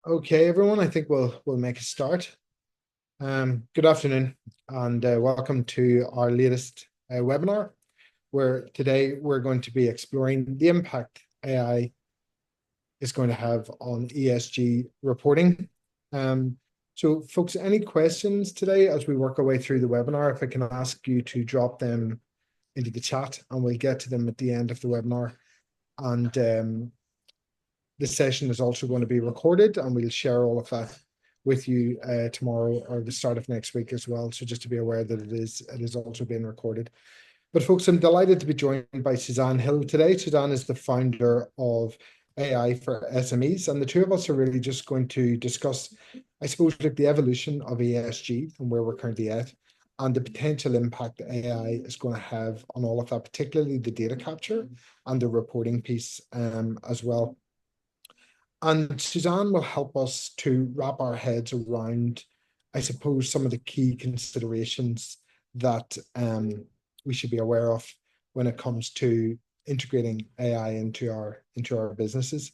Okay, everyone, I think we'll make a start. Good afternoon, and welcome to our latest webinar, where today we're going to be exploring the impact AI is going to have on ESG reporting. So, folks, any questions today as we work our way through the webinar? If I can ask you to drop them into the chat, and we'll get to them at the end of the webinar. And this session is also going to be recorded, and we'll share all of that with you tomorrow or the start of next week as well. So just to be aware that it is also being recorded. But folks, I'm delighted to be joined by Suzanne Hill today. Suzanne is the founder of AI for SMEs, and the two of us are really just going to discuss, I suppose, like the evolution of ESG and where we're currently at, and the potential impact AI is going to have on all of that, particularly the data capture and the reporting piece as well. And Suzanne will help us to wrap our heads around, I suppose, some of the key considerations that we should be aware of when it comes to integrating AI into our businesses.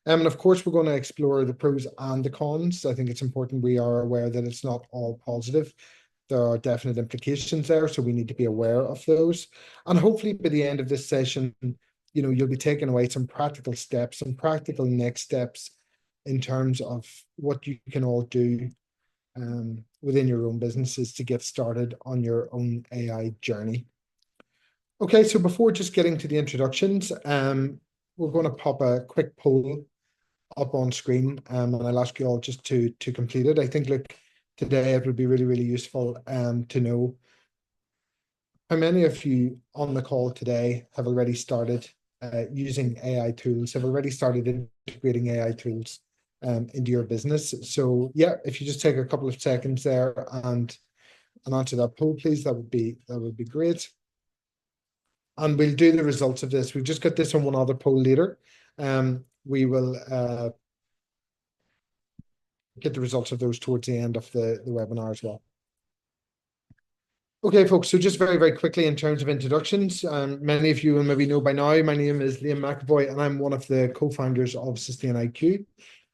And of course, we're going to explore the pros and the cons. I think it's important we are aware that it's not all positive. There are definite implications there, so we need to be aware of those. And hopefully by the end of this session, you'll be taking away some practical steps, some practical next steps in terms of what you can all do within your own businesses to get started on your own AI journey. Okay, so before just getting to the introductions, we're going to pop a quick poll up on screen, and I'll ask you all just to complete it. I think, look, today it would be really, really useful to know how many of you on the call today have already started using AI tools, have already started integrating AI tools into your business. So yeah, if you just take a couple of seconds there and answer that poll, please, that would be great. And we'll do the results of this. We've just got this on one other poll later. We will get the results of those towards the end of the webinar as well. Okay, folks, so just very, very quickly in terms of introductions, many of you will maybe know by now, my name is McEvoy, and I'm one of the co-founders of SustainIQ.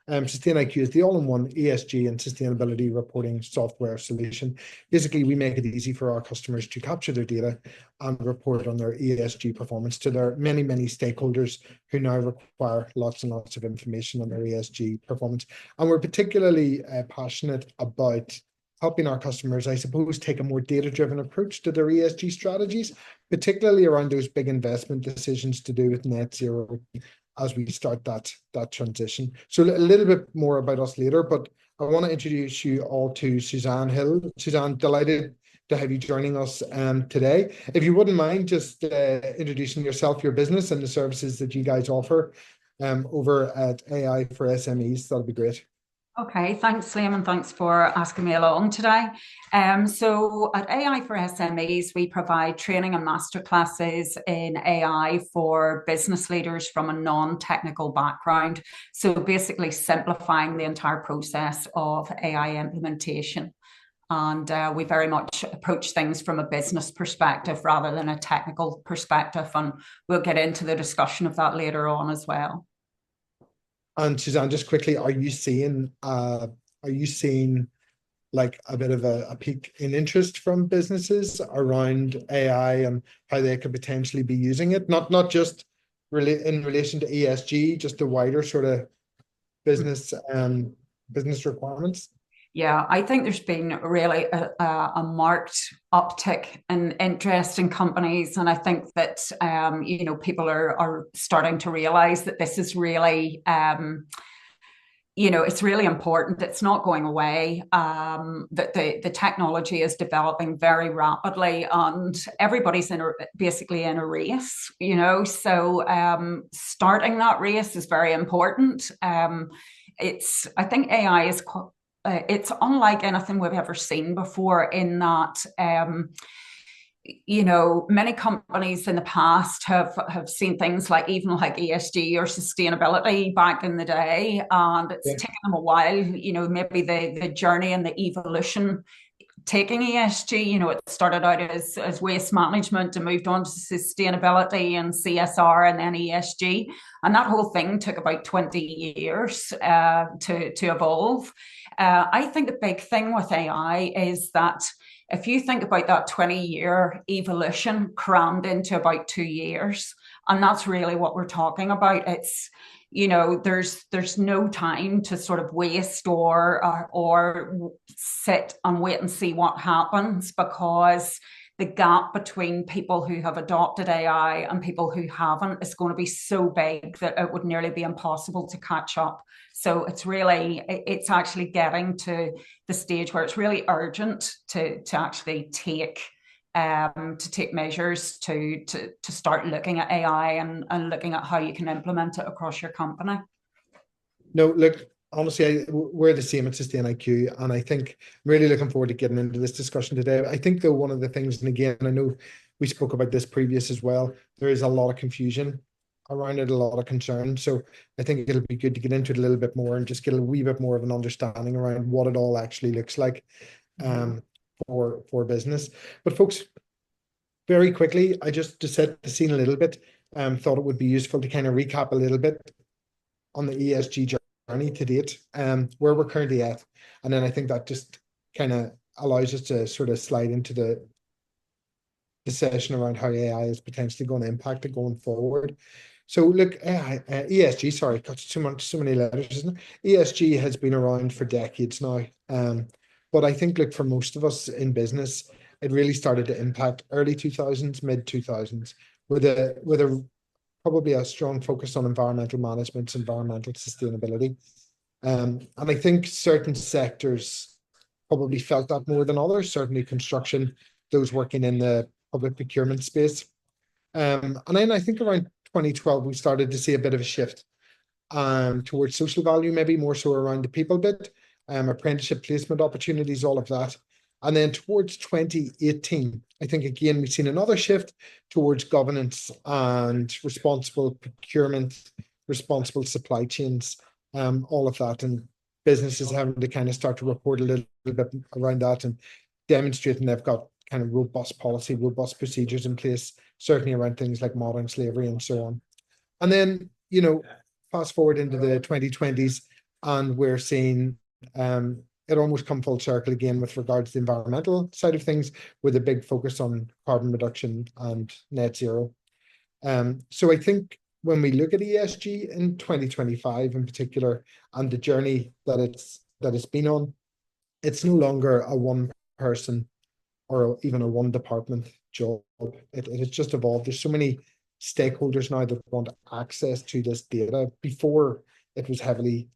SustainIQ is the all-in-one ESG and sustainability reporting software solution. Basically, we make it easy for our customers to capture their data and report on their ESG performance to their many, many stakeholders who now require lots and lots of information on their ESG performance. And we're particularly passionate about helping our customers, I suppose, take a more data-driven approach to their ESG strategies, particularly around those big investment decisions to do with net zero as we start that transition. So a little bit more about us later, but I want to introduce you all to Suzanne Hill. Suzanne, delighted to have you joining us today. If you wouldn't mind just introducing yourself, your business, and the services that you guys offer over at AI for SMEs, that'll be great. Okay, thanks, Liam, and thanks for asking me along today. So at AI for SMEs, we provide training and masterclasses in AI for business leaders from a non-technical background. So basically simplifying the entire process of AI implementation. And we very much approach things from a business perspective rather than a technical perspective. And we'll get into the discussion of that later on as well. And Suzanne, just quickly, are you seeing like a bit of a peak in interest from businesses around AI and how they could potentially be using it? Not just really in relation to ESG, just the wider sort of business requirements. Yeah, I think there's been really a marked uptick in interest in companies, and I think that people are starting to realize that this is really it's really important. It's not going away. That the technology is developing very rapidly, and everybody's basically in a race. So starting that race is very important. I think AI is it's unlike anything we've ever seen before in that many companies in the past have seen things like even like ESG or sustainability back in the day, and it's taken them a while, maybe the journey and the evolution taking ESG. You know, it started out as waste management and moved on to sustainability and CSR and then ESG. And that whole thing took about 20 years to evolve. I think the big thing with AI is that if you think about that 20-year evolution crammed into about 2 years, and that's really what we're talking about. It's, you know, there's no time to sort of waste or sit and wait and see what happens, because the gap between people who have adopted AI and people who haven't is going to be so big that it would nearly be impossible to catch up. So it's actually getting to the stage where it's really urgent to actually take measures to start looking at AI and looking at how you can implement it across your company. No, look, honestly, we're the same at SustainIQ, and I think I'm really looking forward to getting into this discussion today. I think, though, one of the things, and again, I know we spoke about this previous as well, there is a lot of confusion around it, a lot of concern. So I think it'll be good to get into it a little bit more and just get a wee bit more of an understanding around what it all actually looks like for business. But folks, very quickly, I just to set the scene a little bit, thought it would be useful to kind of recap a little bit on the ESG journey to date, where we're currently at. And then I think that just kind of allows us to sort of slide into the session around how AI is potentially going to impact it going forward. So look, ESG, sorry, got so many letters, isn't it? ESG has been around for decades now. But I think, look, for most of us in business, it really started to impact early 2000s, mid 2000s, with a probably a strong focus on environmental management, environmental sustainability. And I think certain sectors probably felt that more than others, certainly construction, those working in the public procurement space. And then I think around 2012, we started to see a bit of a shift towards social value, maybe more so around the people bit, apprenticeship placement opportunities, all of that. And then towards 2018, I think, again, we've seen another shift towards governance and responsible procurement, responsible supply chains, all of that. And businesses having to kind of start to report a little bit around that and demonstrating they've got kind of robust policy, robust procedures in place, certainly around things like modern slavery and so on. And then, you know, fast forward into the 2020s, and we're seeing it almost come full circle again with regards to the environmental side of things, with a big focus on carbon reduction and net zero. So I think when we look at ESG in 2025 in particular, and the journey that it's been on, it's no longer a one person or even a one department job. It has just evolved. There's so many stakeholders now that want access to this data. Before, it was heavily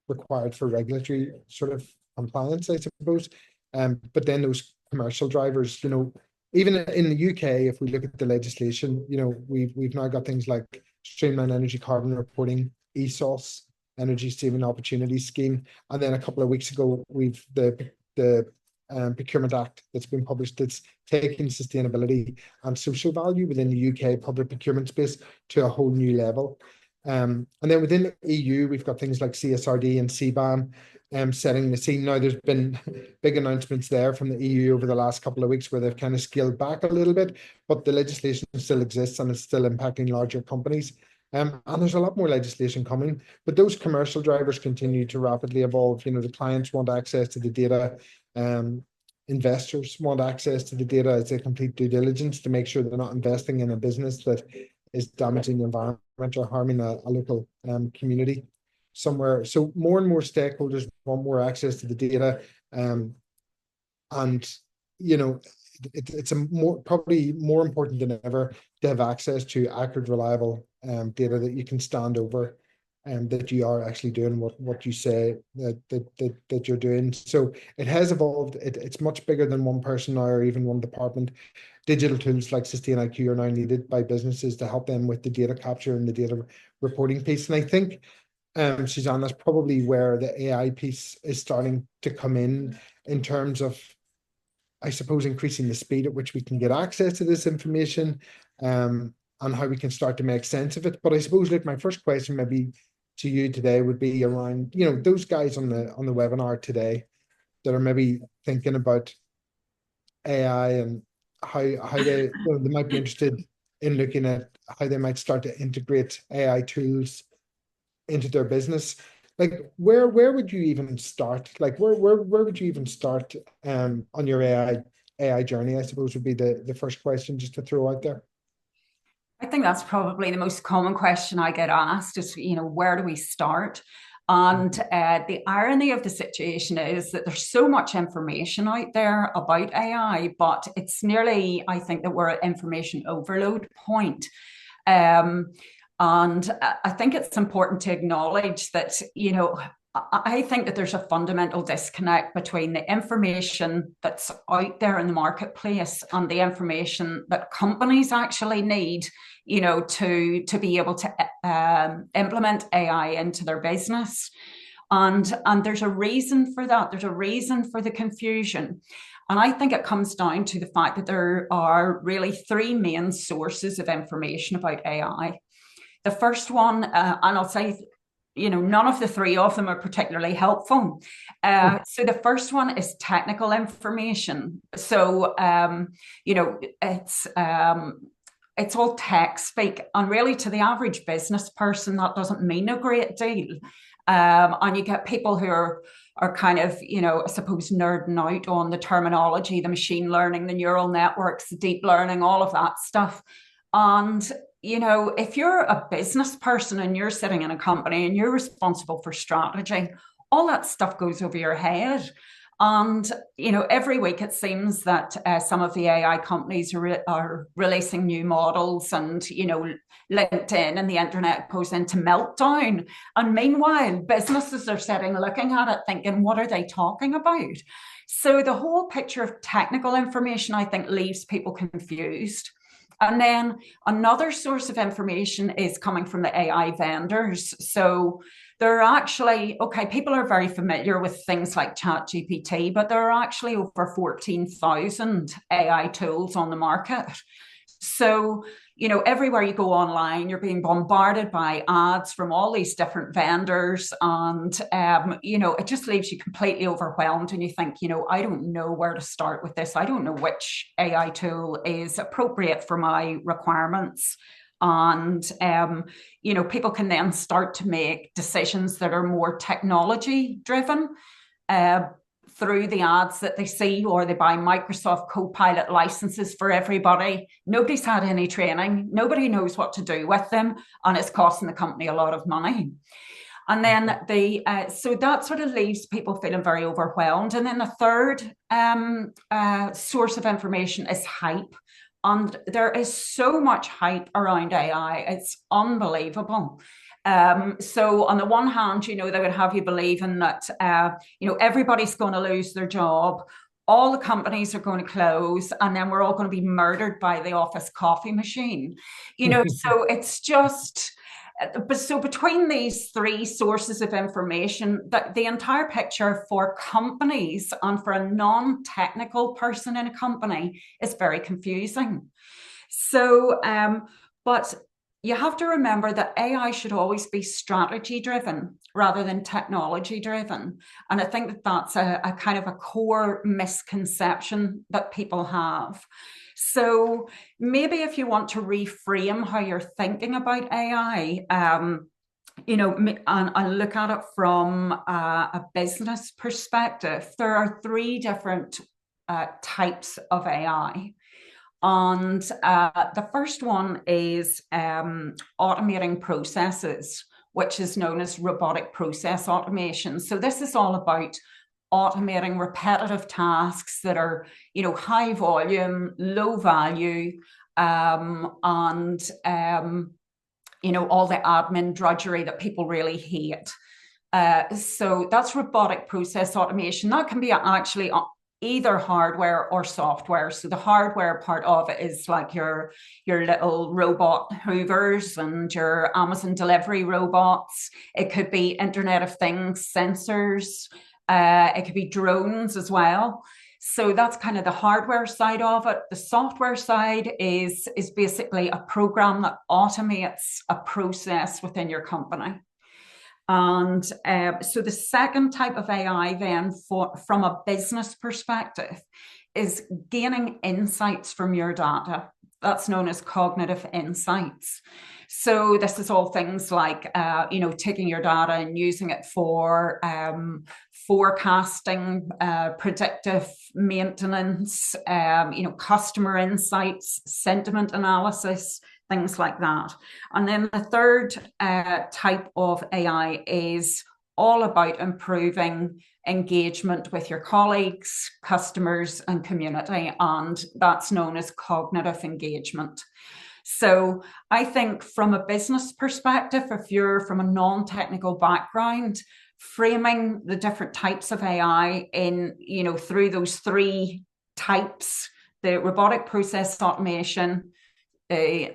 required for regulatory sort of compliance, I suppose. But then those commercial drivers, you know, even in the UK, if we look at the legislation, you know, we've now got things like Streamlined Energy Carbon Reporting, ESOS, Energy Saving Opportunities Scheme, and then a couple of weeks ago, we've the Procurement Act that's been published that's taking sustainability and social value within the UK public procurement space to a whole new level. And then within the EU, we've got things like CSRD and CBAM setting the scene. Now, there's been big announcements there from the EU over the last couple of weeks where they've kind of scaled back a little bit, but the legislation still exists and it's still impacting larger companies. And there's a lot more legislation coming, but those commercial drivers continue to rapidly evolve. You know, the clients want access to the data. Investors want access to the data as they complete due diligence to make sure they're not investing in a business that is damaging the environment or harming a local community somewhere. So more and more stakeholders want more access to the data. And, you know, it's probably more important than ever to have access to accurate, reliable data that you can stand over, and that you are actually doing what you say that you're doing. So it has evolved. It's much bigger than one person now or even one department. Digital tools like SustainIQ are now needed by businesses to help them with the data capture and the data reporting piece. And I think, Suzanne, that's probably where the AI piece is starting to come in terms of, I suppose, increasing the speed at which we can get access to this information, and how we can start to make sense of it. But I suppose, look, my first question maybe to you today would be around, you know, those guys on the webinar today. that are maybe thinking about AI and how they, they might be interested in looking at how they might start to integrate AI tools into their business. Like where would you even start? Like where would you even start on your AI journey, I suppose would be the first question just to throw out there. I think that's probably the most common question I get asked is, where do we start? And the irony of the situation is that there's so much information out there about AI, but it's nearly, I think that we're at information overload point. And I think it's important to acknowledge that, I think that there's a fundamental disconnect between the information that's out there in the marketplace and the information that companies actually need, to be able to implement AI into their business. And there's a reason for that. There's a reason for the confusion. And I think it comes down to the fact that there are really three main sources of information about AI. The first one, and I'll say, none of the three of them are particularly helpful. So the first one is technical information. So, it's all tech speak. And really, to the average business person, that doesn't mean a great deal. And you get people who are kind of, I suppose, nerding out on the terminology, the machine learning, the neural networks, the deep learning, all of that stuff. And if you're a business person and you're sitting in a company and you're responsible for strategy, all that stuff goes over your head. And, every week it seems that some of the AI companies are releasing new models and, LinkedIn and the internet goes into meltdown. And meanwhile, businesses are sitting looking at it thinking, what are they talking about? So the whole picture of technical information, I think, leaves people confused. And then another source of information is coming from the AI vendors. So there are actually, people are very familiar with things like ChatGPT, but there are actually over 14,000 AI tools on the market. So, everywhere you go online, you're being bombarded by ads from all these different vendors. And, it just leaves you completely overwhelmed. And you think, I don't know where to start with this. I don't know which AI tool is appropriate for my requirements. And, people can then start to make decisions that are more technology driven. Through the ads that they see, or they buy Microsoft Copilot licenses for everybody. Nobody's had any training. Nobody knows what to do with them, and it's costing the company a lot of money. And then so that sort of leaves people feeling very overwhelmed. And then the third source of information is hype. And there is so much hype around AI. It's unbelievable. So on the one hand, they would have you believing that, everybody's going to lose their job. All the companies are going to close, and then we're all going to be murdered by the office coffee machine. So it's just, so between these three sources of information, the entire picture for companies and for a non-technical person in a company is very confusing. So, but you have to remember that AI should always be strategy driven rather than technology driven. And I think that that's a kind of a core misconception that people have. So maybe if you want to reframe how you're thinking about AI, and look at it from a business perspective, there are three different types of AI. And the first one is automating processes, which is known as robotic process automation. So this is all about automating repetitive tasks that are, high volume, low value, and all the admin drudgery that people really hate. So that's robotic process automation. That can be actually either hardware or software. So the hardware part of it is like your little robot hoovers and your Amazon delivery robots. It could be Internet of Things sensors. It could be drones as well. So that's kind of the hardware side of it. The software side is basically a program that automates a process within your company. And so the second type of AI then from a business perspective is gaining insights from your data. That's known as cognitive insights. So this is all things like, taking your data and using it for forecasting, predictive maintenance, customer insights, sentiment analysis, things like that. And then the third type of AI is all about improving engagement with your colleagues, customers, and community. And that's known as cognitive engagement. So I think from a business perspective, if you're from a non-technical background, framing the different types of AI in, through those three types, the robotic process automation, the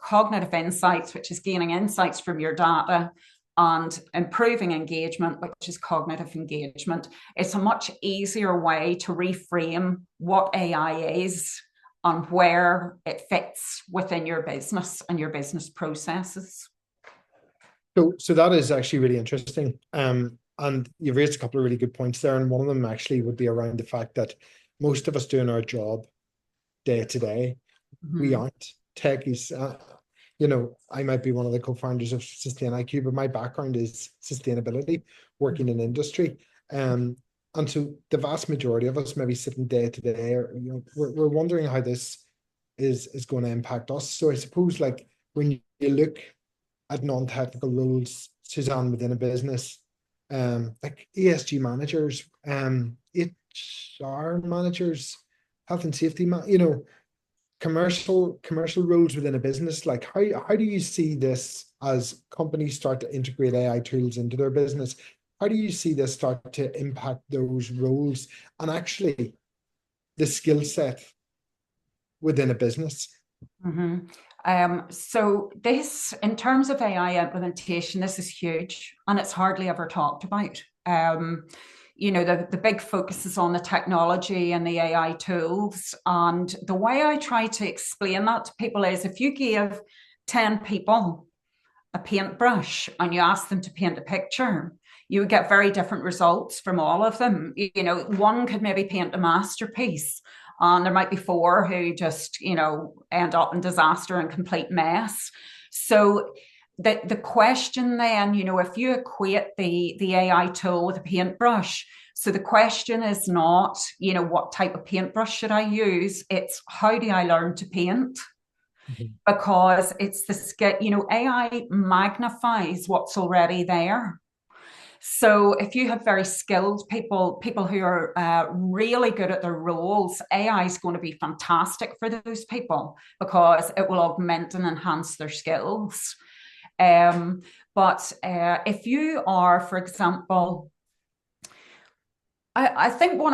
cognitive insights, which is gaining insights from your data, and improving engagement, which is cognitive engagement. It's a much easier way to reframe what AI is and where it fits within your business and your business processes. So that is actually really interesting. And you've raised a couple of really good points there. And one of them actually would be around the fact that most of us doing our job day to day, we aren't techies. I might be one of the co-founders of SustainIQ, but my background is sustainability, working in industry. And so the vast majority of us maybe sitting day to day, or we're wondering how this is going to impact us. So I suppose, like, when you look at non-technical roles, Suzanne, within a business, like ESG managers, HR managers, health and safety, commercial roles within a business, like how do you see this as companies start to integrate AI tools into their business? How do you see this start to impact those roles and actually the skill set within a business? So this, in terms of AI implementation, this is huge and it's hardly ever talked about. The big focus is on the technology and the AI tools. And the way I try to explain that to people is, if you give 10 people a paintbrush and you ask them to paint a picture, you would get very different results from all of them. One could maybe paint a masterpiece, and there might be four who just, end up in disaster and complete mess. So the question then, if you equate the AI tool with a paintbrush, so the question is not, what type of paintbrush should I use? It's how do I learn to paint? Because it's the skill, AI magnifies what's already there. So if you have very skilled people who are really good at their roles, AI is going to be fantastic for those people because it will augment and enhance their skills. But if you are, for example, I think one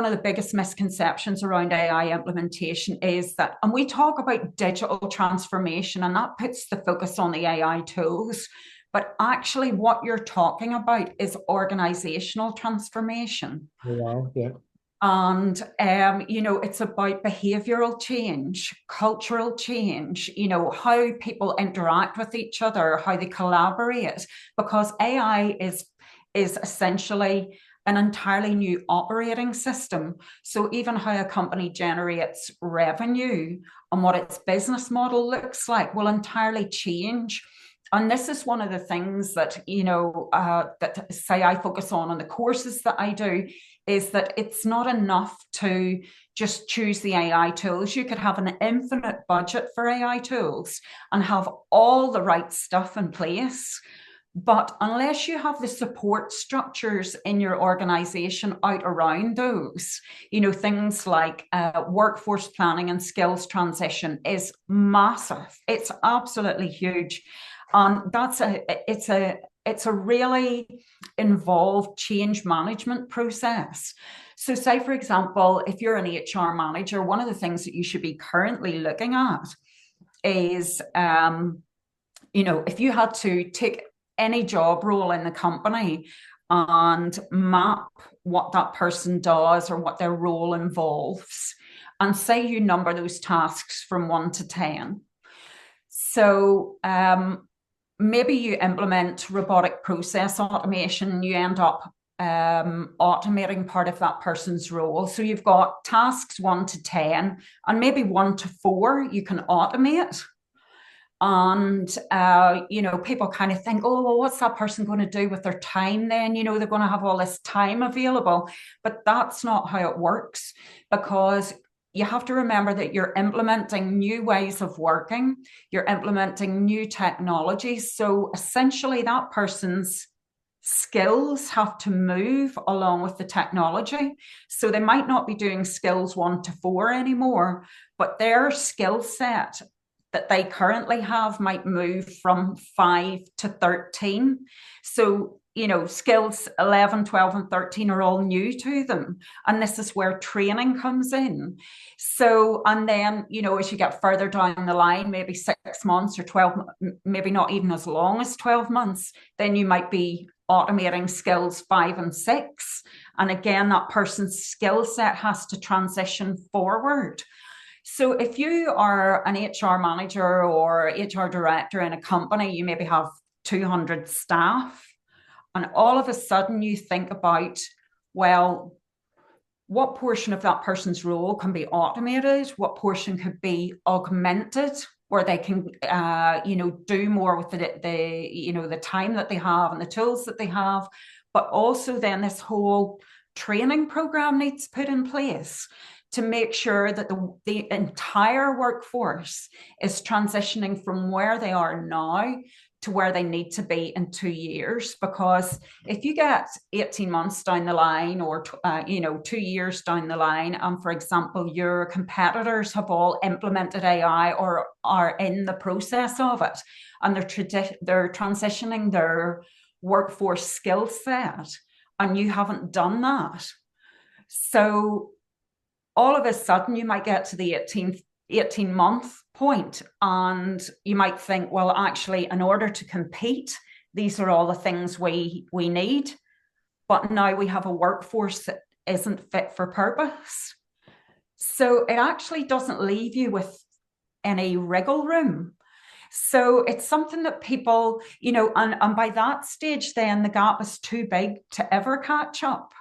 of the biggest misconceptions around AI implementation is that, and we talk about digital transformation, and that puts the focus on the AI tools, but actually what you're talking about is organizational transformation. Wow, yeah. And, it's about behavioral change, cultural change, how people interact with each other, how they collaborate, because AI is essentially an entirely new operating system. So even how a company generates revenue and what its business model looks like will entirely change. And this is one of the things that, that say I focus on the courses that I do, is that it's not enough to just choose the AI tools. You could have an infinite budget for AI tools and have all the right stuff in place. But unless you have the support structures in your organization out around those, things like workforce planning and skills transition is massive. It's absolutely huge. And it's a really involved change management process. So say, for example, if you're an HR manager, one of the things that you should be currently looking at is, if you had to take any job role in the company and map what that person does or what their role involves, and say you number those tasks from 1 to 10. So maybe you implement robotic process automation, you end up automating part of that person's role. So you've got tasks 1 to 10, and maybe 1 to 4 you can automate. And, people kind of think, oh, well, what's that person going to do with their time then? They're going to have all this time available. But that's not how it works, because you have to remember that you're implementing new ways of working, you're implementing new technologies. So essentially, that person's skills have to move along with the technology. So they might not be doing skills 1 to 4 anymore, but their skill set that they currently have might move from 5 to 13. So, skills 11, 12, and 13 are all new to them. And this is where training comes in. So, and then, as you get further down the line, maybe 6 months or 12, maybe not even as long as 12 months, then you might be automating skills 5 and 6. And again, that person's skill set has to transition forward. So if you are an HR manager or HR director in a company, you maybe have 200 staff, and all of a sudden you think about, well, what portion of that person's role can be automated? What portion could be augmented, where they can, do more with the time that they have and the tools that they have? But also then this whole training program needs put in place to make sure that the entire workforce is transitioning from where they are now to where they need to be in 2 years. Because if you get 18 months down the line, or 2 years down the line, and for example, your competitors have all implemented AI or are in the process of it, and they're transitioning their workforce skill set, and you haven't done that. So all of a sudden you might get to the 18-month point, and you might think, well, actually, in order to compete, these are all the things we need. But now we have a workforce that isn't fit for purpose. So it actually doesn't leave you with any wriggle room. So it's something that people, and by that stage, then the gap is too big to ever catch up.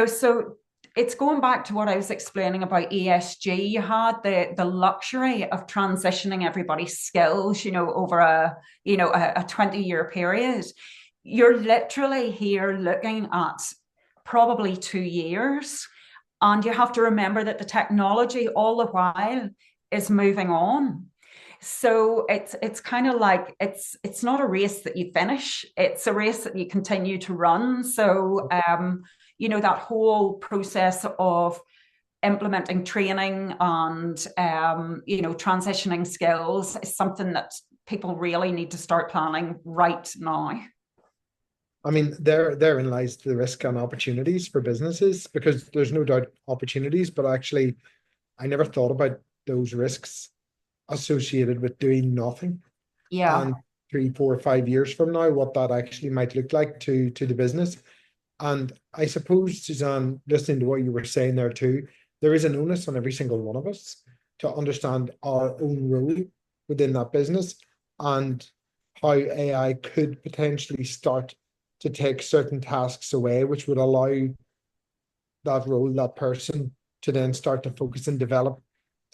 So it's going back to what I was explaining about ESG. You had the luxury of transitioning everybody's skills, over a 20-year period. You're literally here looking at probably 2 years. And you have to remember that the technology all the while is moving on. So it's kind of like, it's not a race that you finish, it's a race that you continue to run. So that whole process of implementing training and transitioning skills is something that people really need to start planning right now. I mean, therein lies the risk and opportunities for businesses, because there's no doubt opportunities, but actually I never thought about those risks associated with doing nothing. Yeah. And 3, 4, 5 years from now, what that actually might look like to the business. And I suppose, Suzanne, listening to what you were saying there too, there is an onus on every single one of us to understand our own role within that business, and how AI could potentially start to take certain tasks away, which would allow that role, that person, to then start to focus and develop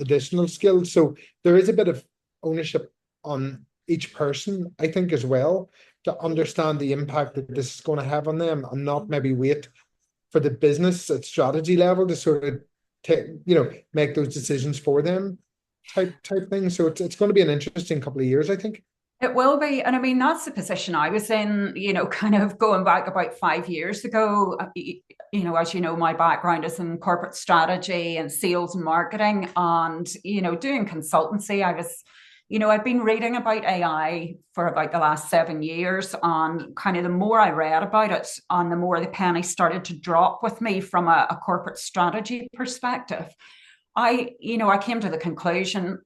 additional skills. So there is a bit of ownership on each person, I think, as well, to understand the impact that this is going to have on them, and not maybe wait for the business at strategy level to sort of make those decisions for them, type thing. So it's going to be an interesting couple of years, I think. It will be. And I mean, that's the position I was in, kind of going back about 5 years ago. As you know, my background is in corporate strategy and sales and marketing, and, doing consultancy. I've been reading about AI for about the last 7 years, and kind of the more I read about it, and the more the penny started to drop with me from a corporate strategy perspective. I came to the conclusion,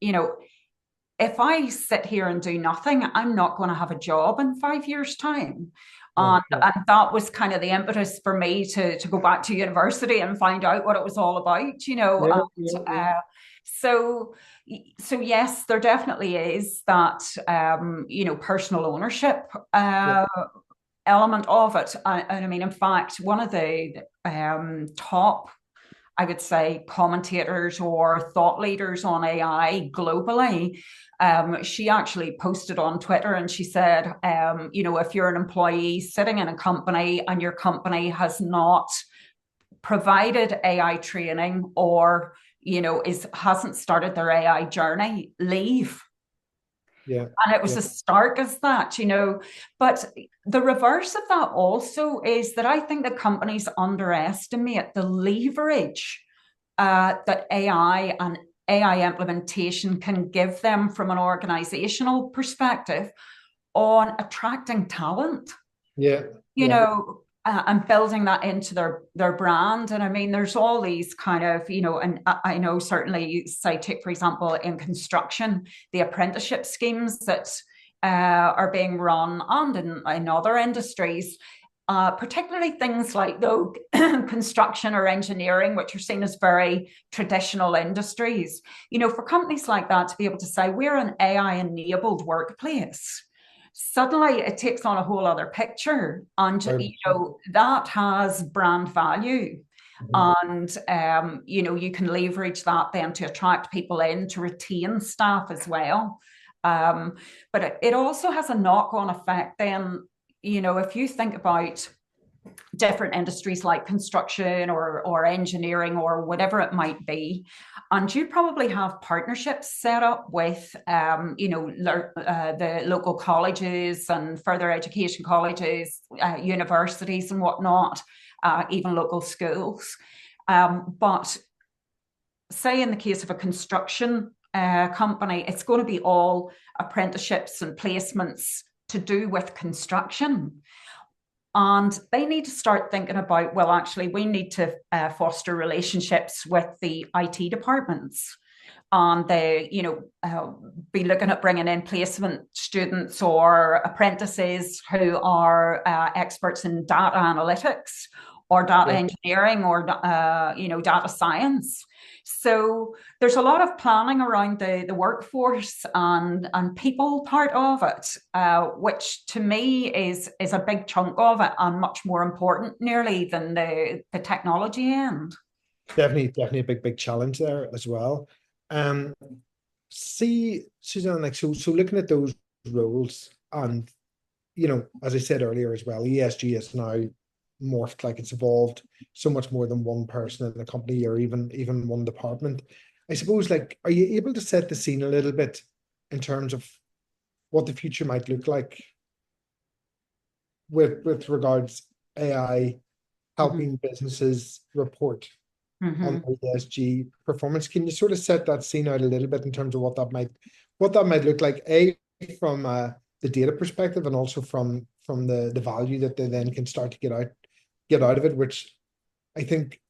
if I sit here and do nothing, I'm not going to have a job in 5 years' time. And that was kind of the impetus for me to go back to university and find out what it was all about, So, so yes, there definitely is that, personal ownership Yeah, element of it. And I mean, in fact, one of the top, I would say, commentators or thought leaders on AI globally, she actually posted on Twitter and she said, if you're an employee sitting in a company and your company has not provided AI training or hasn't started their AI journey, leave. yeah, And it was yeah, as stark as that. But the reverse of that also is that I think that companies underestimate the leverage that AI and AI implementation can give them from an organizational perspective on attracting talent, yeah, you yeah, know, and building that into their brand. And I mean, there's all these kind of, and I know certainly, say, take for example, in construction, the apprenticeship schemes that are being run, and in other industries. Particularly things like though construction or engineering, which are seen as very traditional industries. For companies like that to be able to say we're an AI enabled workplace, suddenly it takes on a whole other picture, and that has brand value. mhm. And you can leverage that then to attract people in, to retain staff as well. But it also has a knock-on effect then. If you think about different industries like construction or engineering or whatever it might be, and you probably have partnerships set up with the local colleges and further education colleges, universities and whatnot, even local schools. But say in the case of a construction company, it's going to be all apprenticeships and placements to do with construction. And they need to start thinking about, well, actually, we need to foster relationships with the IT departments. And they, be looking at bringing in placement students or apprentices who are experts in data analytics or data Yeah, engineering or, data science. So there's a lot of planning around the workforce and people part of it, which to me is a big chunk of it and much more important nearly than the technology end. definitely a big challenge there as well. Um, See, Suzanne, like so looking at those roles, and as I said earlier as well, ESG is now morphed, like it's evolved so much more than one person in the company or even one department. I suppose, like, are you able to set the scene a little bit in terms of what the future might look like with regards AI Mm-hmm. helping businesses report on Mm-hmm. their ESG performance? Can you sort of set that scene out a little bit in terms of what that might look like, from the data perspective, and also from the value that they then can start to get out of it, which I think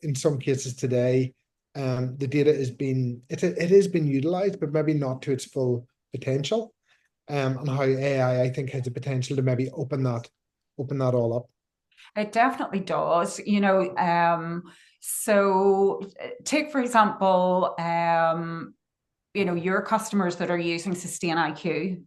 in some cases today, the data it is being utilized, but maybe not to its full potential. And how AI, I think, has the potential to maybe open that all up. It definitely does. So take for example, your customers that are using SustainIQ,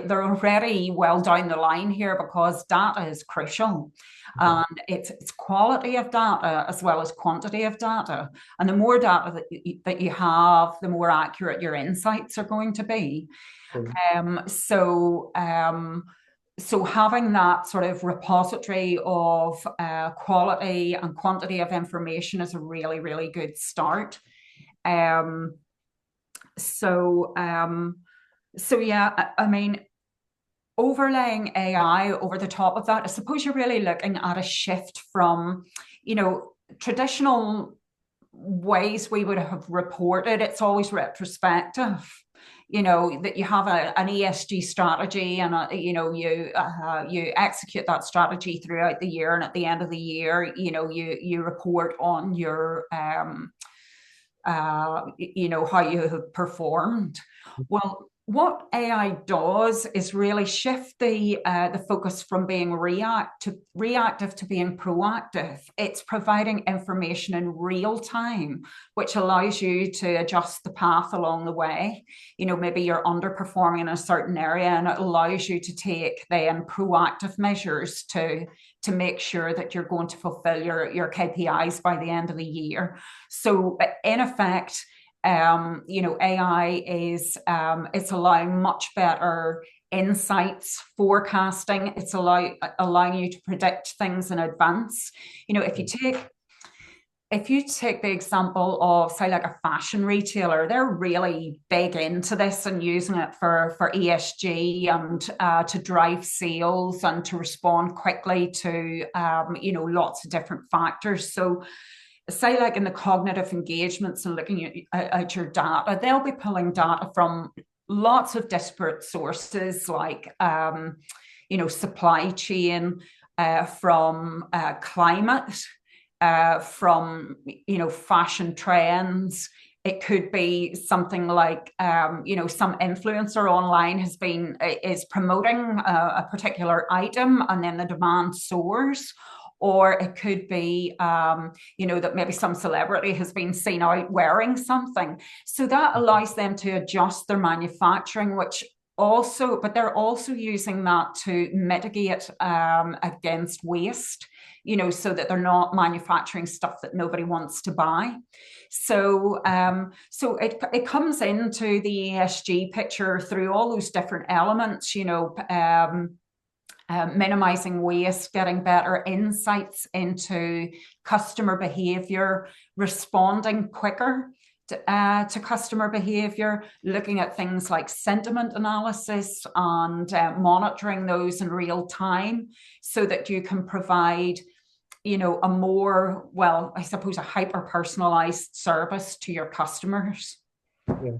they're already well down the line here because data is crucial. Okay. And it's quality of data as well as quantity of data. And the more data that you have, the more accurate your insights are going to be. Brilliant. So having that sort of repository of quality and quantity of information is a really, really good start. Um, so, um, so yeah, I mean, overlaying AI over the top of that, I suppose you're really looking at a shift from, traditional ways we would have reported. It's always retrospective. That you have an ESG strategy, and you execute that strategy throughout the year, and at the end of the year, you report on your how you have performed. Well, what AI does is really shift the focus from being reactive to being proactive. It's providing information in real time, which allows you to adjust the path along the way. Maybe you're underperforming in a certain area, and it allows you to take then proactive measures to make sure that you're going to fulfill your KPIs by the end of the year. So in effect, AI is it's allowing much better insights, forecasting. It's allowing you to predict things in advance. If you take the example of, say, like a fashion retailer, they're really big into this and using it for ESG and to drive sales and to respond quickly to lots of different factors. So say like in the cognitive engagements and looking at your data, they'll be pulling data from lots of disparate sources like, supply chain, from climate, from, fashion trends. It could be something like, some influencer online is promoting a particular item and then the demand soars. Or it could be, that maybe some celebrity has been seen out wearing something. So that allows them to adjust their manufacturing, but they're also using that to mitigate against waste, so that they're not manufacturing stuff that nobody wants to buy. So it comes into the ESG picture through all those different elements, minimizing waste, getting better insights into customer behavior, responding quicker to customer behavior, looking at things like sentiment analysis and monitoring those in real time so that you can provide a more, I suppose, a hyper-personalized service to your customers. Yeah.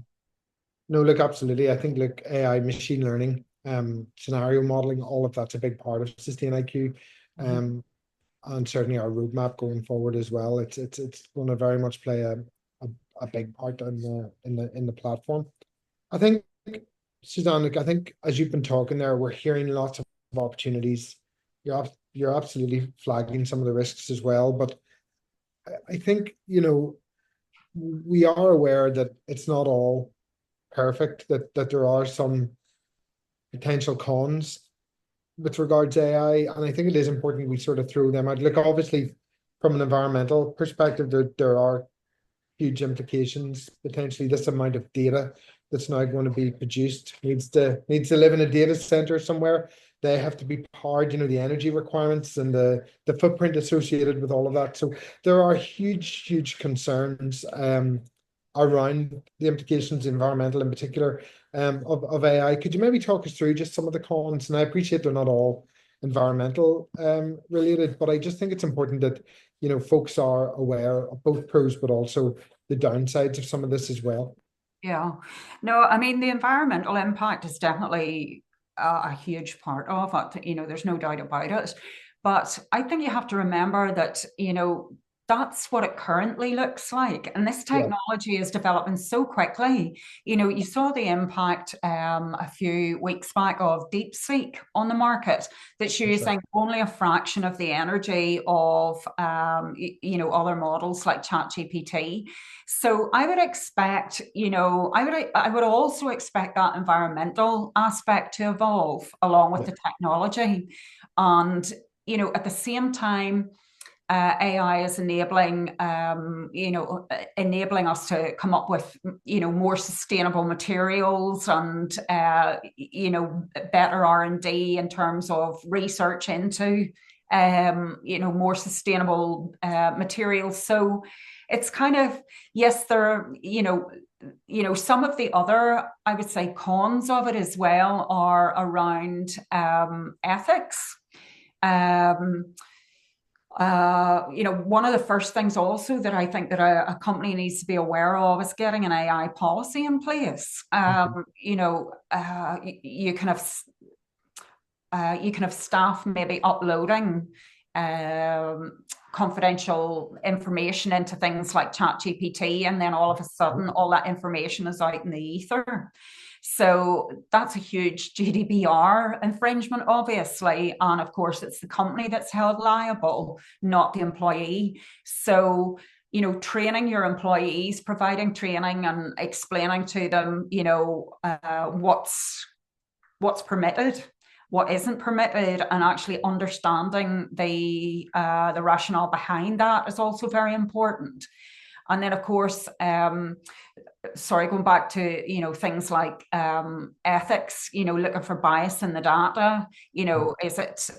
No, look, absolutely. I think, look, AI, machine learning, scenario modeling, all of that's a big part of SustainIQ, and certainly our roadmap going forward as well. It's going to very much play a big part in the platform. I think, Suzanne, look, I think as you've been talking there, we're hearing lots of opportunities. You're absolutely flagging some of the risks as well, but I think we are aware that it's not all perfect, that there are some potential cons with regards to AI, and I think it is important we sort of throw them out. Look, obviously, from an environmental perspective, there are huge implications. Potentially, this amount of data that's now going to be produced needs to live in a data center somewhere. They have to be powered, the energy requirements and the footprint associated with all of that. So there are huge concerns around the implications, environmental in particular, of AI. Could you maybe talk us through just some of the cons? And I appreciate they're not all environmental related, but I just think it's important that folks are aware of both pros but also the downsides of some of this as well. Yeah, no, I mean the environmental impact is definitely a huge part of it. There's no doubt about it. But I think you have to remember that that's what it currently looks like. And this technology is developing so quickly. You saw the impact a few weeks back of DeepSeek on the market that's using only a fraction of the energy of, other models like ChatGPT. So I would expect, I would also expect that environmental aspect to evolve along with the technology. And, at the same time, AI is enabling us to come up with, more sustainable materials and, better R&D in terms of research into, more sustainable materials. So it's kind of, yes, there, some of the other, I would say, cons of it as well are around ethics. One of the first things also that I think that a company needs to be aware of is getting an AI policy in place. You can have staff maybe uploading confidential information into things like ChatGPT, and then all of a sudden all that information is out in the ether. So that's a huge GDPR infringement, obviously. And of course, it's the company that's held liable, not the employee. So, training your employees, providing training and explaining to them, what's permitted, what isn't permitted, and actually understanding the rationale behind that is also very important. And then, of course, going back to things like ethics, looking for bias in the data. Is it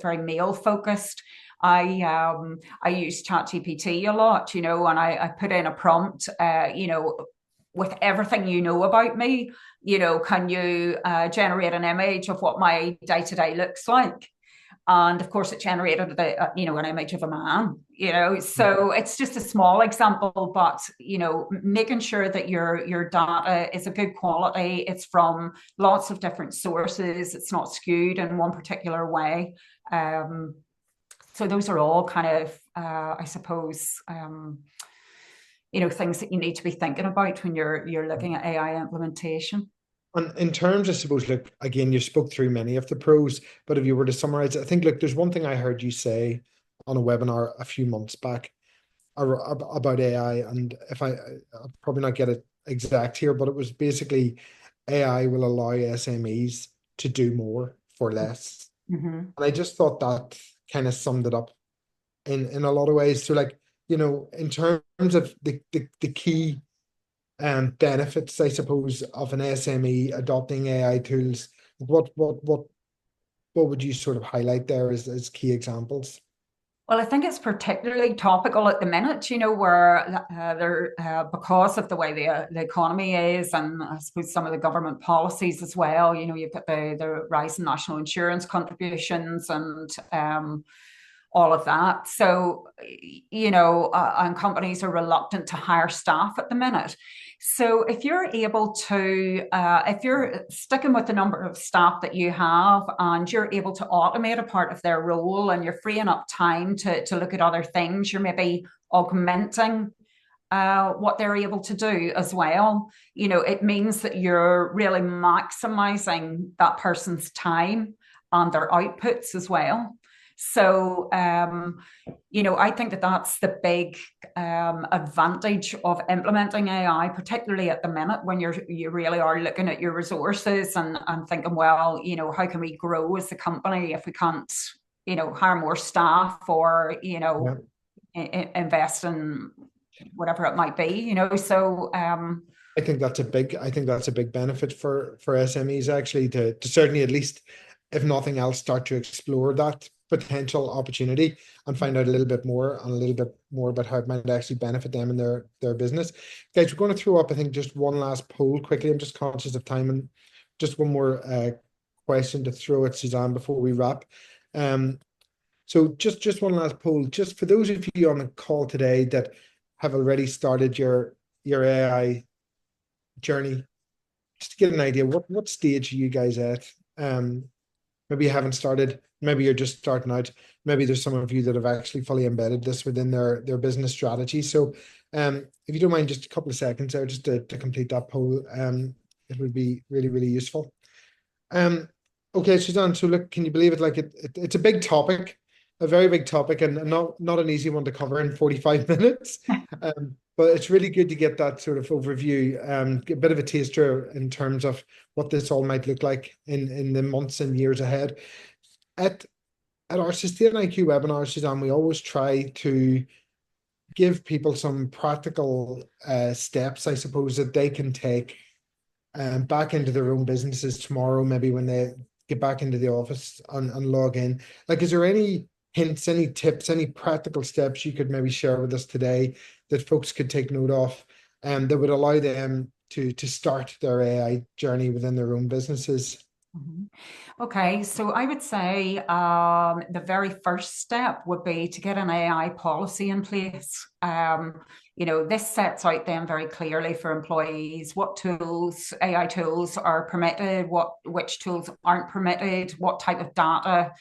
very male focused? I use ChatGPT a lot, and I put in a prompt, with everything you know about me, can you generate an image of what my day-to-day looks like? And of course, it generated an image of a man, So it's just a small example, but making sure that your data is a good quality. It's from lots of different sources. It's not skewed in one particular way. So those are all kind of, I suppose, things that you need to be thinking about when you're looking at AI implementation. And in terms, I suppose, look, again, you spoke through many of the pros, but if you were to summarize it, I think, look, there's one thing I heard you say on a webinar a few months back about AI, and I'll probably not get it exact here, but it was basically AI will allow SMEs to do more for less. And I just thought that kind of summed it up in a lot of ways. So, like, in terms of the key benefits, I suppose, of an SME adopting AI tools, what would you sort of highlight there as key examples? Well, I think it's particularly topical at the minute, where because of the way the economy is, and I suppose some of the government policies as well. You've got the rise in national insurance contributions and all of that. So, and companies are reluctant to hire staff at the minute. So if you're able to, if you're sticking with the number of staff that you have and you're able to automate a part of their role and you're freeing up time to look at other things, you're maybe augmenting what they're able to do as well. It means that you're really maximizing that person's time and their outputs as well. So, I think that that's the big advantage of implementing AI, particularly at the minute when you really are looking at your resources and thinking, well, how can we grow as a company if we can't, hire more staff or, invest in whatever it might be, So, I think that's a big benefit for SMEs, actually, to certainly, at least, if nothing else, start to explore that potential opportunity and find out a little bit more about how it might actually benefit them in their business. Guys, we're going to throw up, I think, just one last poll quickly. I'm just conscious of time, and just one more question to throw at Suzanne before we wrap. So just one last poll, just for those of you on the call today that have already started your AI journey, just to get an idea, what stage are you guys at? Maybe you haven't started, maybe you're just starting out, maybe there's some of you that have actually fully embedded this within their business strategy. So if you don't mind, just a couple of seconds there just to complete that poll, it would be really, really useful. Okay, Suzanne, so look, can you believe it? Like it's a big topic, a very big topic, and not an easy one to cover in 45 minutes. But it's really good to get that sort of overview, a bit of a taster in terms of what this all might look like in the months and years ahead. At our SustainIQ webinars, Suzanne, we always try to give people some practical steps, I suppose, that they can take back into their own businesses tomorrow, maybe when they get back into the office and log in. Like, is there any hints, any tips, any practical steps you could maybe share with us today that folks could take note of, that would allow them to start their AI journey within their own businesses? Okay, so I would say the very first step would be to get an AI policy in place. This sets out then very clearly for employees what tools, AI tools are permitted, which tools aren't permitted, what type of data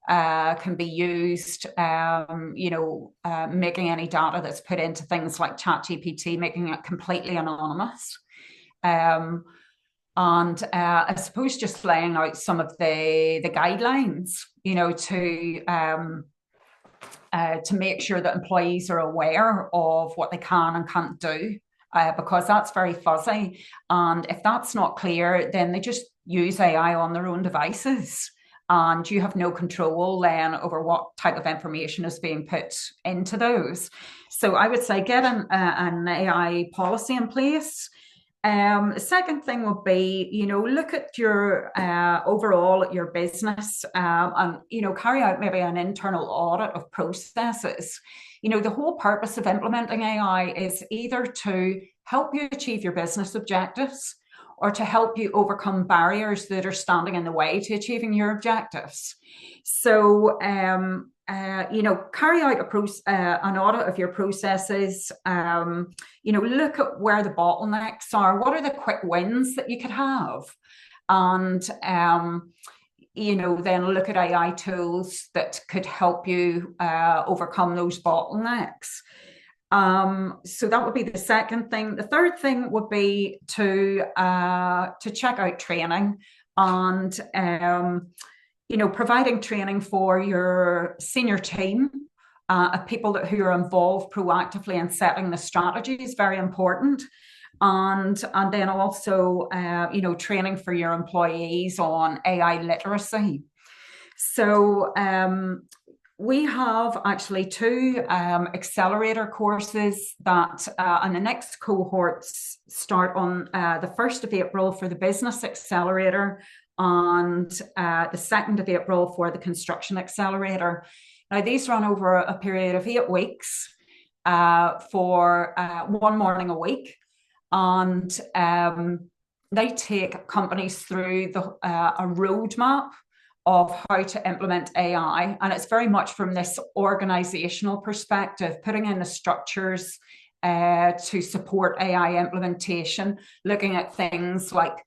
can be used, making any data that's put into things like ChatGPT, making it completely anonymous. And I suppose just laying out some of the guidelines, to make sure that employees are aware of what they can and can't do, because that's very fuzzy. And if that's not clear, then they just use AI on their own devices. And you have no control then over what type of information is being put into those. So I would say get an AI policy in place. The second thing would be, look at your overall at your business, and carry out maybe an internal audit of processes. The whole purpose of implementing AI is either to help you achieve your business objectives or to help you overcome barriers that are standing in the way to achieving your objectives. So, carry out an audit of your processes. Look at where the bottlenecks are. What are the quick wins that you could have? And, then look at AI tools that could help you overcome those bottlenecks. So that would be the second thing. The third thing would be to check out training and providing training for your senior team of people who are involved proactively in setting the strategy is very important. And then also, training for your employees on AI literacy. So we have actually two accelerator courses that and the next cohorts start on the 1st of April for the business accelerator and the 2nd of April for the construction accelerator. Now, these run over a period of 8 weeks for 1 morning a week. And they take companies through a roadmap of how to implement AI. And it's very much from this organizational perspective, putting in the structures to support AI implementation, looking at things like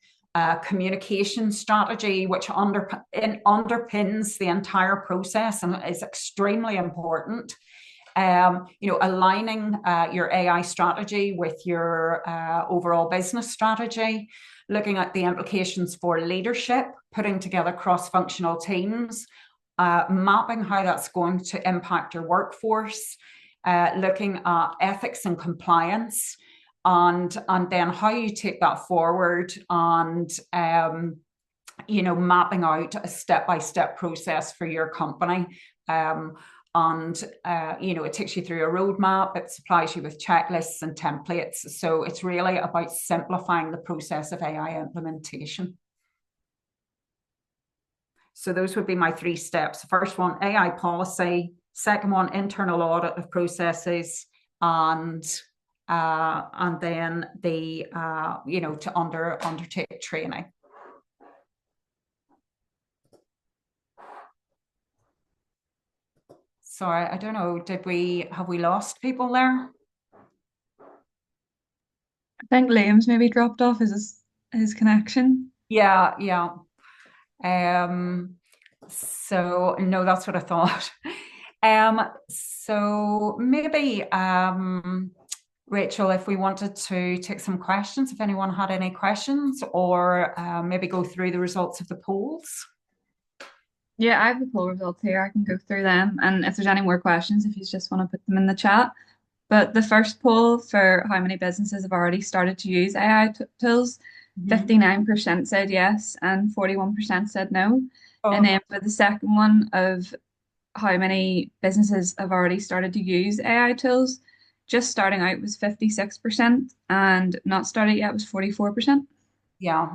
communication strategy, which underpins the entire process and is extremely important. Aligning your AI strategy with your overall business strategy, looking at the implications for leadership, putting together cross-functional teams, mapping how that's going to impact your workforce, looking at ethics and compliance, and then how you take that forward and mapping out a step-by-step process for your company. It takes you through a roadmap. It supplies you with checklists and templates. So it's really about simplifying the process of AI implementation. So those would be my 3 steps. The first one, AI policy. Second one, internal audit of processes, and then to undertake training. Sorry, I don't know. Have we lost people there? I think Liam's maybe dropped off his connection. Yeah. So no, that's what I thought. So maybe Rachel, if we wanted to take some questions, if anyone had any questions, or maybe go through the results of the polls. Yeah, I have the poll results here. I can go through them. And if there's any more questions, if you just want to put them in the chat. But the first poll for how many businesses have already started to use AI tools, 59% said yes and 41% said no. Oh. And then for the second one of how many businesses have already started to use AI tools, just starting out was 56% and not started yet was 44%. Yeah.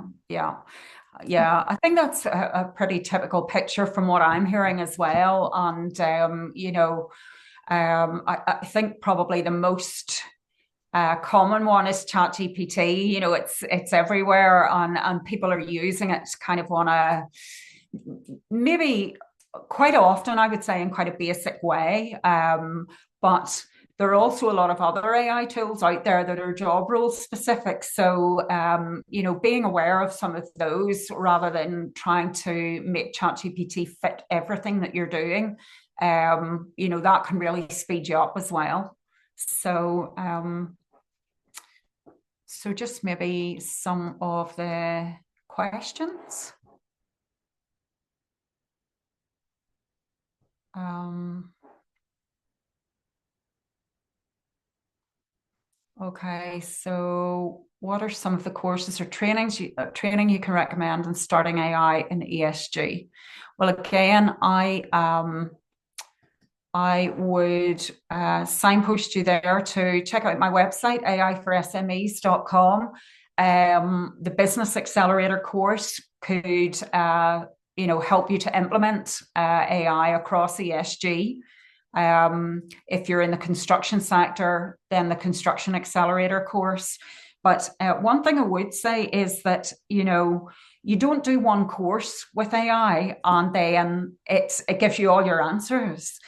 I think that's a pretty typical picture from what I'm hearing as well. And, I think probably the most common one is ChatGPT. It's everywhere and people are using it kind of on a, maybe quite often, I would say, in quite a basic way. But there are also a lot of other AI tools out there that are job role specific. So, being aware of some of those rather than trying to make ChatGPT fit everything that you're doing, that can really speed you up as well. So, So just maybe some of the questions. Okay, so what are some of the courses or training you can recommend in starting AI and ESG? Well, again, I would signpost you there to check out my website, aiforsmes.com. The Business Accelerator course could help you to implement AI across ESG. If you're in the construction sector, then the Construction Accelerator course. But one thing I would say is that, you don't do one course with AI and then it gives you all your answers.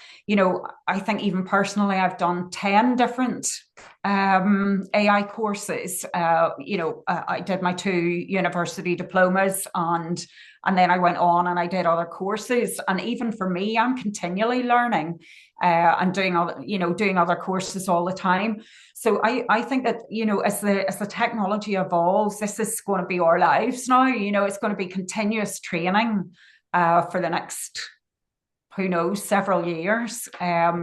I think even personally, I've done 10 different AI courses. I did my 2 university diplomas and then I went on and I did other courses. And even for me, I'm continually learning and doing other courses all the time. So I think that, as the technology evolves, this is going to be our lives now. It's going to be continuous training for the next, who knows, several years,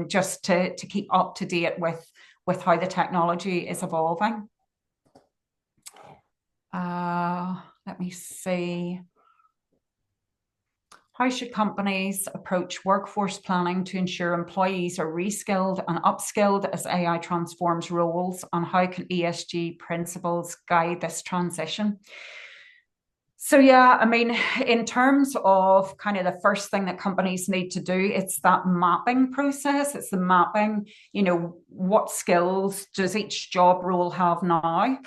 just to keep up to date with how the technology is evolving. Let me see. How should companies approach workforce planning to ensure employees are reskilled and upskilled as AI transforms roles? And how can ESG principles guide this transition? So, yeah, I mean, in terms of kind of the first thing that companies need to do, it's that mapping process. It's the mapping, what skills does each job role have now?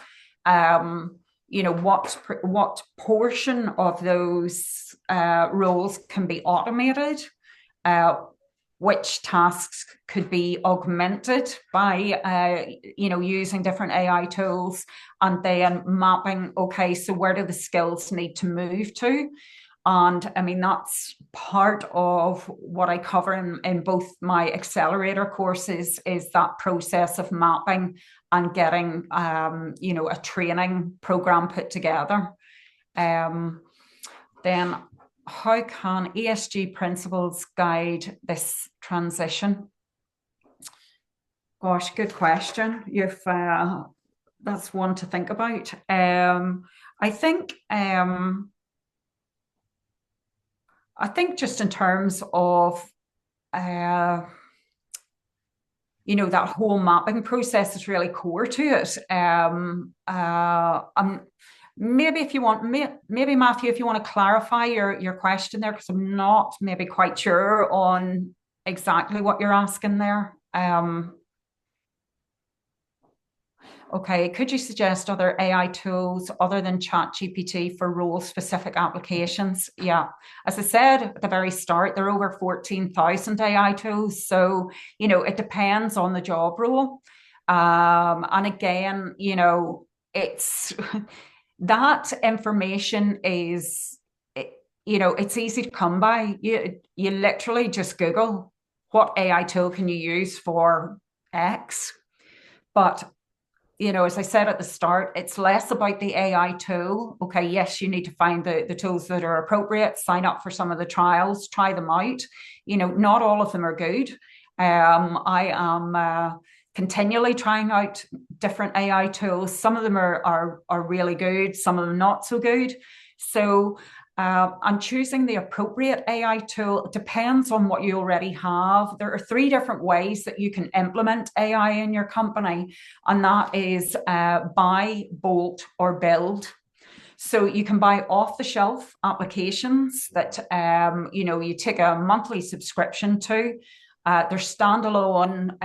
What portion of those roles can be automated, which tasks could be augmented by using different AI tools, and then mapping, okay, so where do the skills need to move to? And I mean, that's part of what I cover in both my accelerator courses, is that process of mapping and getting, a training program put together. Then how can ESG principles guide this transition? Gosh, good question. That's one to think about. I think just in terms of, that whole mapping process is really core to it. Maybe if you want, maybe Matthew, if you want to clarify your question there, because I'm not maybe quite sure on exactly what you're asking there. Okay, could you suggest other AI tools other than ChatGPT for role-specific applications? Yeah, as I said at the very start, there are over 14,000 AI tools. So, it depends on the job role. And again, it's that information is, it's easy to come by. You literally just Google what AI tool can you use for X. But as I said at the start, it's less about the AI tool. Okay, yes, you need to find the tools that are appropriate, sign up for some of the trials, try them out. Not all of them are good. I am continually trying out different AI tools. Some of them are really good, some of them not so good. So and choosing the appropriate AI tool depends on what you already have. There are 3 different ways that you can implement AI in your company, and that is buy, bolt, or build. So you can buy off-the-shelf applications that you take a monthly subscription to. They're standalone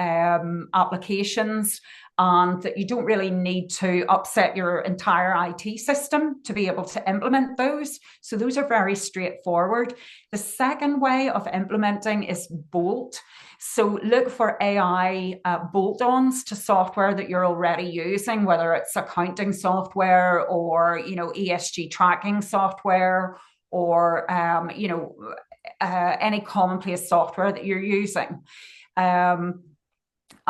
applications, and that you don't really need to upset your entire IT system to be able to implement those. So those are very straightforward. The second way of implementing is bolt. So look for AI bolt-ons to software that you're already using, whether it's accounting software or ESG tracking software, or any commonplace software that you're using.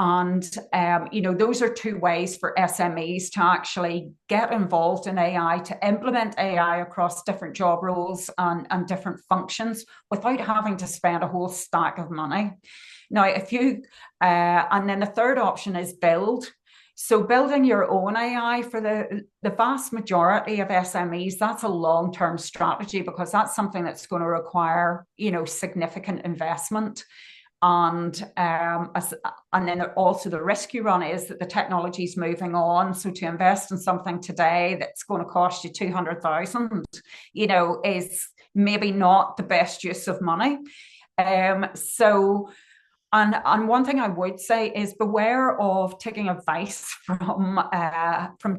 And, those are two ways for SMEs to actually get involved in AI, to implement AI across different job roles and different functions without having to spend a whole stack of money. Now, and then the third option is build. So building your own AI for the vast majority of SMEs, that's a long-term strategy, because that's something that's going to require, significant investment. And then also the risk you run is that the technology is moving on. So to invest in something today that's going to cost you 200,000, is maybe not the best use of money. And one thing I would say is beware of taking advice from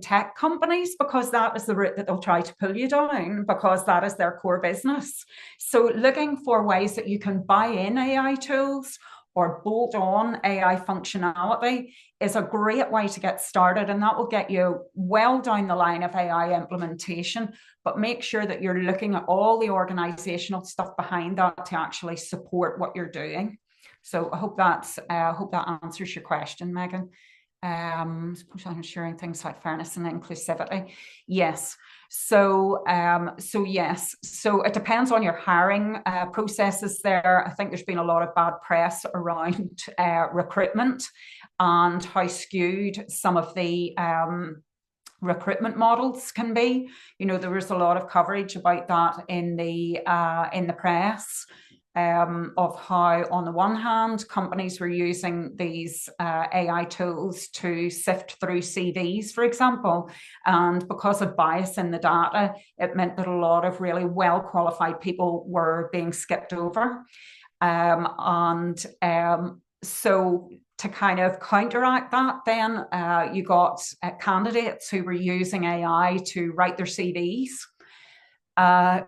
tech companies, because that is the route that they'll try to pull you down, because that is their core business. So looking for ways that you can buy in AI tools or bolt on AI functionality is a great way to get started, and that will get you well down the line of AI implementation. But make sure that you're looking at all the organizational stuff behind that to actually support what you're doing. So I hope that answers your question, Megan. I'm sharing things like fairness and inclusivity. Yes. So yes. So it depends on your hiring processes there. I think there's been a lot of bad press around recruitment and how skewed some of the recruitment models can be. There was a lot of coverage about that in the press. Of how, on the one hand, companies were using these AI tools to sift through CVs, for example, and because of bias in the data, it meant that a lot of really well-qualified people were being skipped over. So to kind of counteract that, then you got candidates who were using AI to write their CVs. And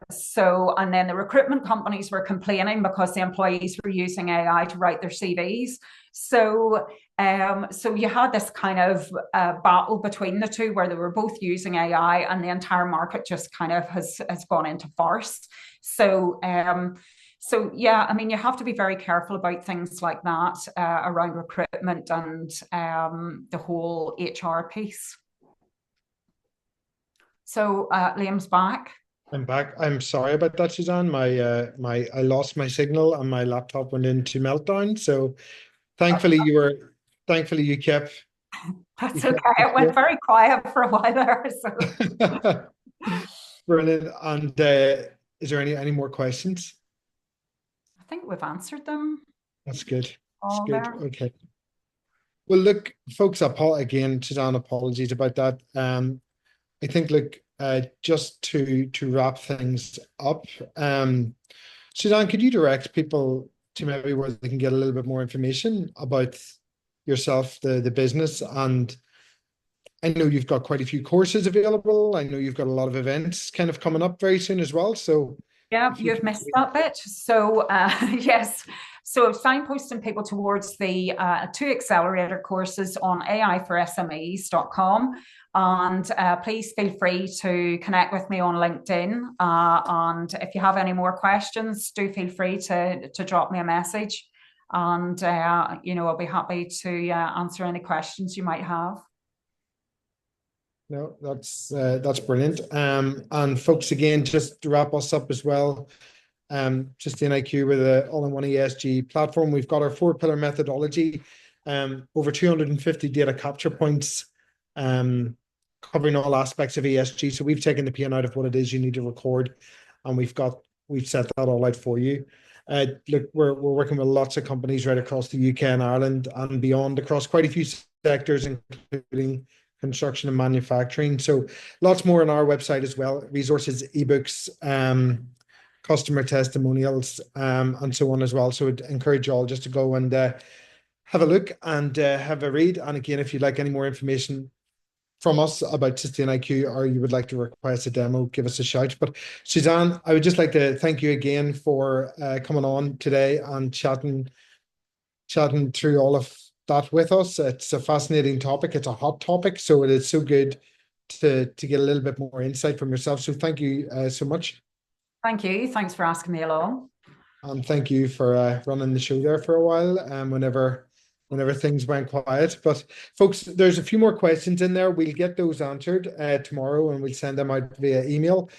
then the recruitment companies were complaining because the employees were using AI to write their CVs. So you had this kind of battle between the two, where they were both using AI, and the entire market just kind of has gone into farce. So yeah, I mean, you have to be very careful about things like that around recruitment and the whole HR piece. So Liam's back. I'm back. I'm sorry about that, Suzanne. I lost my signal and my laptop went into meltdown. So thankfully you kept. That's okay. It went very quiet for a while there. So. Brilliant. And is there any more questions? I think we've answered them. That's good. That's good. There. Okay. Well, look, folks, again, Suzanne, apologies about that. I think, look, just to wrap things up, Suzanne, could you direct people to maybe where they can get a little bit more information about yourself, the business? And I know you've got quite a few courses available. I know you've got a lot of events kind of coming up very soon as well. So yeah, you've missed that bit. So yes. So signposting people towards the 2 accelerator courses on AIforsmes.com. And please feel free to connect with me on LinkedIn. And if you have any more questions, do feel free to drop me a message. And, I'll be happy to answer any questions you might have. No, that's brilliant. And folks, again, just to wrap us up as well, SustainIQ with an all-in-one ESG platform. We've got our 4-pillar methodology, over 250 data capture points, covering all aspects of ESG. So we've taken the pain out of what it is you need to record, and we've set that all out for you. Look, we're working with lots of companies right across the UK and Ireland and beyond, across quite a few sectors, including construction and manufacturing. So lots more on our website as well: resources, ebooks, customer testimonials, and so on as well. So I'd encourage you all just to go and have a look and have a read. And again, if you'd like any more information from us about SustainIQ, or you would like to request a demo, give us a shout. But Suzanne, I would just like to thank you again for coming on today and chatting through all of that with us. It's a fascinating topic. It's a hot topic, so it is so good to get a little bit more insight from yourself. So thank you so much. Thank you. Thanks for asking me along. And thank you for running the show there for a while. Whenever whenever things went quiet. But folks, there's a few more questions in there. We'll get those answered tomorrow, and we'll send them out via email.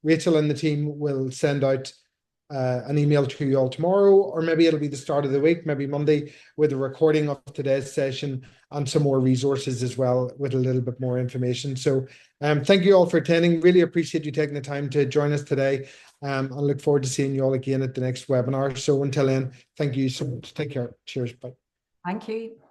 Rachel and the team will send out an email to you all tomorrow, or maybe it'll be the start of the week, maybe Monday, with a recording of today's session and some more resources as well with a little bit more information. So thank you all for attending. Really appreciate you taking the time to join us today. I look forward to seeing you all again at the next webinar. So until then, thank you so much. Take care. Cheers. Bye. Thank you.